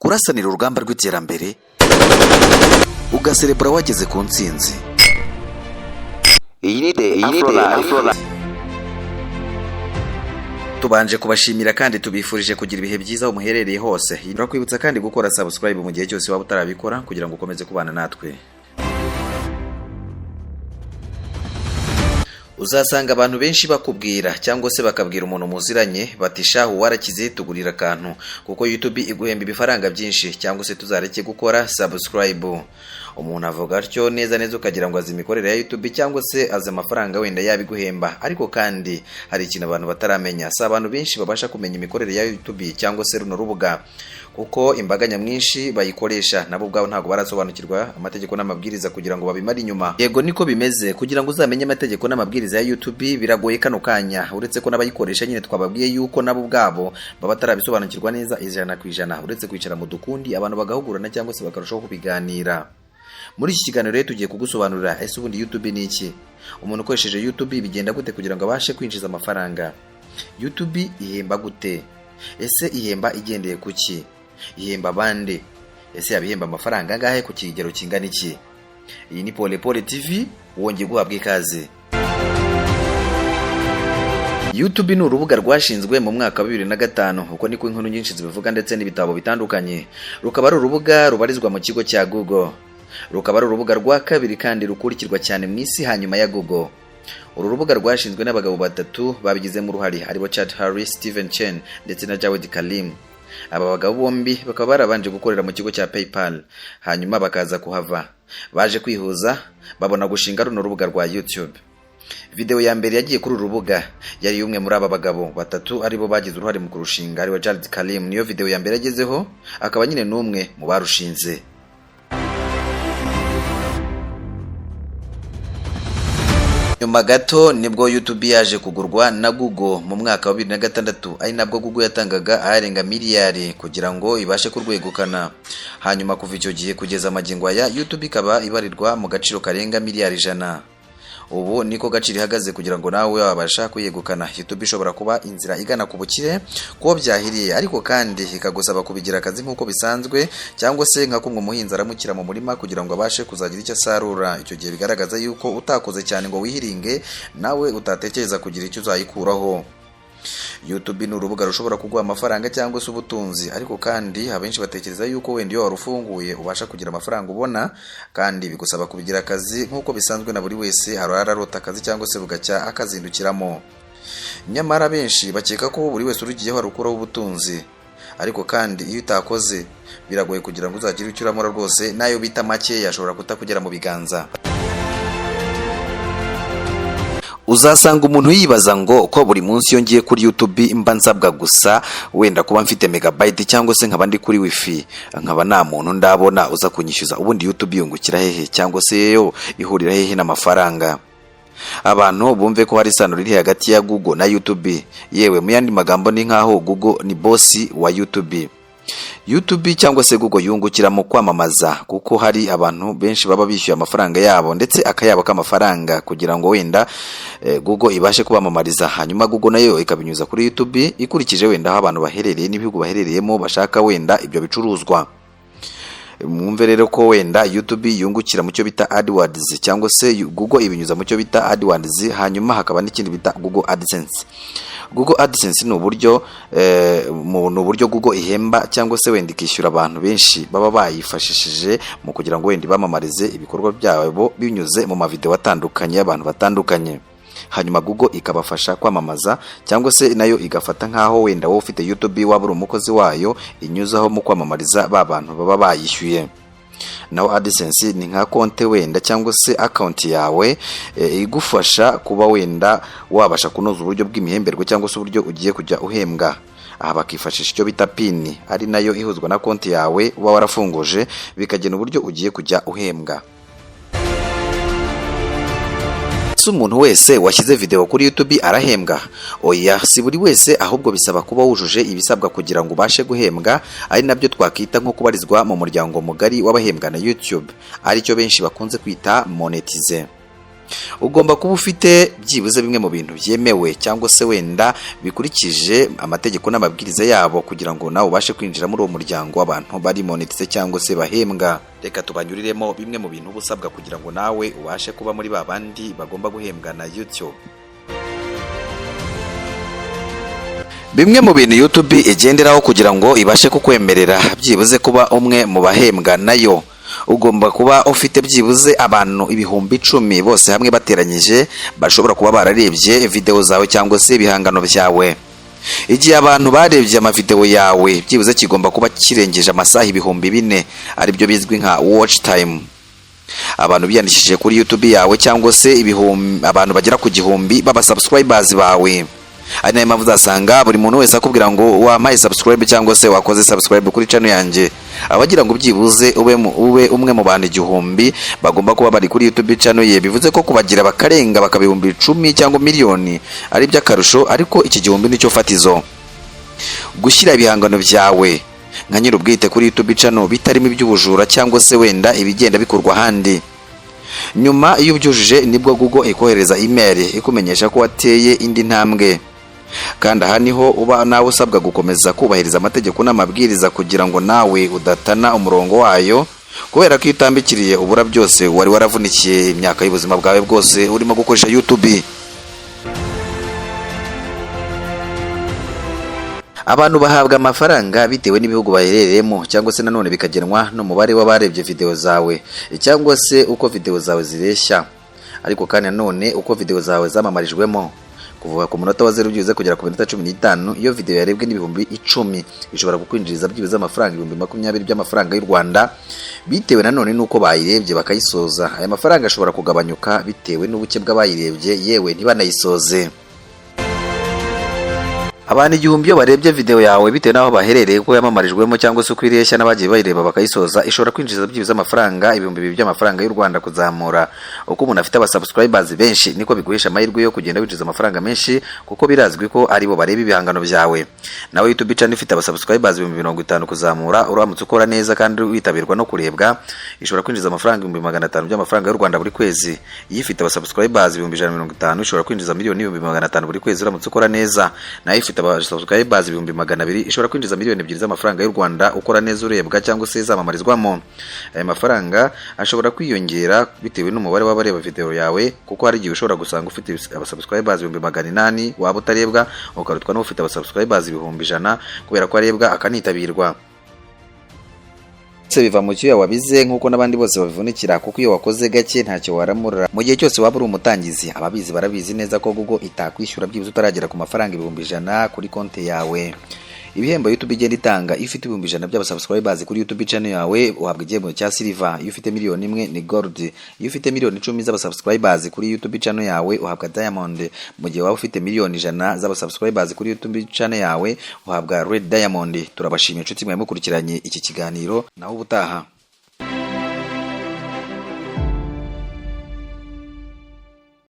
urasanira urugamba rw'iterambere ugaserebura wageze ku ntsinzi. Iyi ni The Afro. Tubanje kubashimira kandi tubifurije kugira ibihe byiza aho muherereye hose. Turakwibutsa kandi gukora subscribe mu gihe cyose waba utarabikora kugira ngo ukomeze kubana natwe. Uzasanga abantu benshi bakubwira cyangwa se bakabwira umuntu muziranye bati shahu warakize tugurira akantu kuko YouTube iguhemba ibifaranga byinshi cyangwa se tuzareke gukora subscribe. Umuntu avuga atyo neza ukagira ngo azi imikorere ya YouTube cyangwa se azi amafaranga wenda yabiguhemba, ariko kandi hari ikintu abantu bataramenya. Si abantu benshi babasha kumenya imikorere ya YouTube cyangwa se runo rubuga kuko imbaga nyamwinshi bayikoresha nabo ubwabo ntago barasobanukirwa amategeko n'amabwiriza kugira ngo babimare inyuma. Yego niko bimeze, kugira ngo uzamenye amategeko n'amabwiriza ya YouTube biragoye kano kanya, uretse ko n'abayikoresha nyine twababwiye yuko nabo ubwabo baba batarabisobanukirwa neza 100%, uretse kwicara mu dukundi abantu bagahugurana cyangwa se bakarushaho kubiganira. Muri iki kiganiro rero tugiye kugusobanurira ese ubundi YouTube ni iki, umuntu ukoresheje YouTube bigenda gute kugira ngo abashe kwinjiza amafaranga, YouTube ihemba gute, ese ihemba igendeye kuki, ihemba bande, ese yabihemba amafaranga angahe ku kigero kingana iki. Iyi ni Pole TV, wongeye guhabwa ikaze. YouTube ni urubuga rwashinzwe mu mwaka wa 2005 uko niko inkuru nyinshi zibivuga ndetse n'ibitabo bitandukanye. Rukaba ari urubuga rubarizwa mu kigo cya Google. Rukaba ari urubuga rwa kabiri kandi rukurikirwa cyane mu isi hanyuma ya Google. Uru rubuga rwashinzwe n'abagabo batatu babigizemo uruhare, aribo Chad Harris, Steven Chen ndetse na Jawed Karim. Aba bagabo bombi bakaba barabanje gukorera mu kigo cya PayPal hanyuma bakaza kuhava. Baje kwihuza babona gushinga runo rubuga rwa YouTube. Video ya mbere yagiye kuri urubuga yari umwe muri aba bagabo batatu aribo bagize uruhare mu kurushinga, aribo Jawed Karim. Niyo video ya mbere yagezeho akaba nyine n'umwe mu barushinze. Nyuma gato nibwo YouTube yaje kugurwa na Google mu mwaka wa 2006, ari nabwo Google yatangaga arenga miliyari kugira ngo ibashe kurwegukana. Hanyuma kuva icyo gihe kugeza magingo aya YouTube ikaba ibarirwa mu gaciro karenga miliyari 100. Ubu niko gaciro ihagaze kugira ngo nawe wabasha kuyegukana. YouTube ishobora kuba inzira igana ku bukire ko byahiriye, ariko kandi ikagusaba kubigira akazi nk'uko bisanzwe cyangwa se nka kumwe umuhinzi aramukira mu murima kugira ngo abashe kuzagira icyo asarura. Icyo gihe bigaragaza yuko utakoze cyane ngo wihiringe nawe utatekereza kugira icyo uzayikuraho. YouTube ni urubuga rushobora kuguha amafaranga cyangwa se ubutunzi, ariko kandi abenshi batekereza yuko wenda iyo warufunguye ubasha kugira amafaranga ubona, kandi bigusaba kubigira akazi nk'uko bisanzwe na buri wese harararota akazi cyangwa se bugacya akazindukiramo. Nyamara benshi bakeka ko buri wese urugiyeho arukuraho ubutunzi, ariko kandi iyo utakoze biragoye kugira ngo uzagire icyo uramura rwose, nayo bita make yashobora kutakugera mu biganza. Uzasanga umuntu yibaza ngo ko buri munsi yongiye kuri YouTube mba nsabwa gusa wenda kuba mfite megabyte cyangwa se nkaba ndi kuri wifi, nkaba nta muntu ndabona uza kunyishyuza, ubundi YouTube yungukira hehe cyangwa se yo ihurira hehe n'amafaranga? Abantu bumve ko hari isano riri hagati ya Google na YouTube. Yewe mu yandi magambo ni nkaho Google ni boss wa YouTube. YouTube cyangwa se Google yungukira mu kwamamaza kuko hari abantu benshi baba bishyuye amafaranga yabo ndetse akayabo k'amafaranga kugira ngo wenda Google ibashe kubamamariza, hanyuma Google nayo ikabinyuza kuri YouTube ikurikije wenda aho abantu baherereye n'ibihugu baherereyemo bashaka wenda ibyo bicuruzwa. Mwumve rero ko wenda YouTube yungukira mu cyo bita AdWords cyangwa se Google ibinyuza mu cyo bita AdWords, hanyuma hakaba n'ikindi bita Google AdSense. Google AdSense ni uburyo Google ihemba cyangwa se wenda ikishyura abantu benshi baba bayifashishije mu kugira ngo wenda bamamarize ibikorwa byabo binyuze mu mavideo atandukanye y'abantu batandukanye. Hanyuma Google ikabafasha kwamamaza cyangwa se nayo igafata nkaho wenda wowe ufite YouTube waba uri umukozi wayo inyuzaho mu kwamamariza ba bantu baba bayishyuye. Naho AdSense ni nka konte wenda cyangwa se account yawe igufasha kuba wenda wabasha kunoza uburyo bw'imihemberwa cyangwa se uburyo ugiye kujya uhembwa. Aha bakifashisha icyo bita PIN, ari nayo ihuzwa na konti yawe uba warafunguje bikagena uburyo ugiye kujya uhembwa. Umuntu wese washyize video kuri YouTube arahembwa? Oya, si buri wese, ahubwo bisaba kuba wujuje ibisabwa kugira ngo ubashe guhembwa, ari nabyo twakita nko kubarizwa mu muryango mugari w'abahembwa na YouTube, ari cyo benshi bakunze kwita monetize. ugomba kuba ufite byibuze bimwe mu bintu byemewe cyangwa se wenda bikurikije amategeko n'amabwiriza yabo kugira ngo nawe ubashe kwinjira muri uwo muryango w'abantu bari monetize cyangwa se bahembwa. Reka tubanyuriremo bimwe mu bintu ubusabwa kugira ngo nawe ubashe kuba muri ba bandi bagomba guhembwa na YouTube. Bimwe mu bintu YouTube igenderaho kugira ngo ibashe kukwemerera byibuze kuba umwe mu bahembwa nayo, ugomba kuba ufite byibuze abantu 10,000 bose hamwe bateranyije bashobora kuba bararebye video zawe cyangwa se ibihangano byawe. Igihe abantu barebye amavideo yawe byibuze kigomba kuba kirengeje amasaha 4,000 ari byo bizwi nka watch time. Abantu biyandikishije kuri YouTube yawe cyangwa se abantu bagera ku 1,000 baba subscribers bawe. Ari nayo mpamvu uzasanga buri muntu wese akubwira ngo wampaye subscribe cyangwa se wakoze subscribe kuri channel yanjye, abagira ngo byibuze ube umwe mu bantu 1,000 bagomba kuba bari kuri YouTube channel ye. Bivuze ko kubagira bakarenga bakabihumbi 10 cyangwa miliyoni ari by'akarusho, ariko iki 1,000 nicyo fatizo. Gushyira ibihangano byawe nka nyir'ubwite kuri YouTube channel bitarimo iby'ubujura cyangwa se wenda ibigenda bikorwa ahandi. Nyuma iyo ubyujuje nibwo Google ikohereza email ikumenyesha ko wateye indi ntambwe, kandi aha niho uba nawe usabwa gukomeza kubahiriza amategeko n'amabwiriza kugira ngo nawe udatana umurongo wayo, kubera ko itambikiriye ubura byose wari waravunikiye imyaka y'ubuzima bwawe bwose urimo gukoresha YouTube. Abantu bahabwa amafaranga bitewe n'ibihugu baherereyemo cyangwa se nanone bikagenwa n'umubare w'abarebye video zawe cyangwa se uko video zawe zireshya, ariko kandi nanone uko video zawe zamamarijwemo. Kuvuga ku munota wa 0 byibuze kugera ku minota 15, iyo video yarebwe n'ibihumbi 10 bishobora kukwinjiriza byibuze amafaranga 20,000 by'amafaranga y'u Rwanda, bitewe nanone nuko bayirebye bakayisoza. Aya mafaranga ashobora kugabanyuka bitewe n'ubuke bw'abayirebye yewe ntibanayisoze. Abantu 1,000 iyo barebye video yawe bitewe naho baherereye ko yamamarijwemo cyangwa se kwireshya n'abagiye bayireba bakayisoza, ishobora kwinjiza byibuze amafaranga 2,000 by'amafaranga y'u Rwanda kuzamura. Uko umuntu afite abasubscribers benshi niko biguhisha amahirwe yo kugenda winjiza amafaranga menshi, kuko birazwi ko ari bo bareba ibihangano byawe. Nawe YouTube channel ifite abasubscribers 50,000 kuzamura, uramutse ukora neza kandi witabirwa no kurebwa, ishobora kwinjiza amafaranga 500,000 by'amafaranga y'u Rwanda buri kwezi. Iyo ifite abasubscribers 150,000 ishobora kwinjiza miliyoni 500,000 buri kwezi uramutse ukora neza. Nayo ifite abasubscribers 200,000 ishobora kwinjiza miliyoni 2 z'amafaranga y'u Rwanda ukora neza urebwa cyangwa se zamamarizwamo. Aya mafaranga ashobora kwiyongera bitewe n'umubare w'abareba video yawe, kuko hari igihe ushobora gusanga ufite abasubscribers 800,000 waba utarebwa ukarutwa no ufite abasubscribers 100,000 kubera ko arebwa akanitabirwa. Se biva mu cyo wabize nkuko nabandi bose babivunikira, kuko iyo wakoze gake ntacyo waramura. Mu gihe cyose waba uri umutangizi, ababizi barabizi neza ko Google itakwishyura byibuze utaragera ku mafaranga 100,000 kuri konti yawe. Ibihembo YouTube igenda itanga, iyo ufite 100,000 by'abasubscribers kuri YouTube channel yawe uhabwa igihembo cya silver, iyo ufite 1,000,000 ni gold, iyo ufite 10,000,000 z'abasubscribers kuri YouTube channel yawe uhabwa diamond, mu gihe waba ufite 1,100,000 z'abasubscribers kuri YouTube channel yawe uhabwa red diamond. Turabashimiye inshuti mwe mukurikiranye iki kiganiro, naho ubutaha.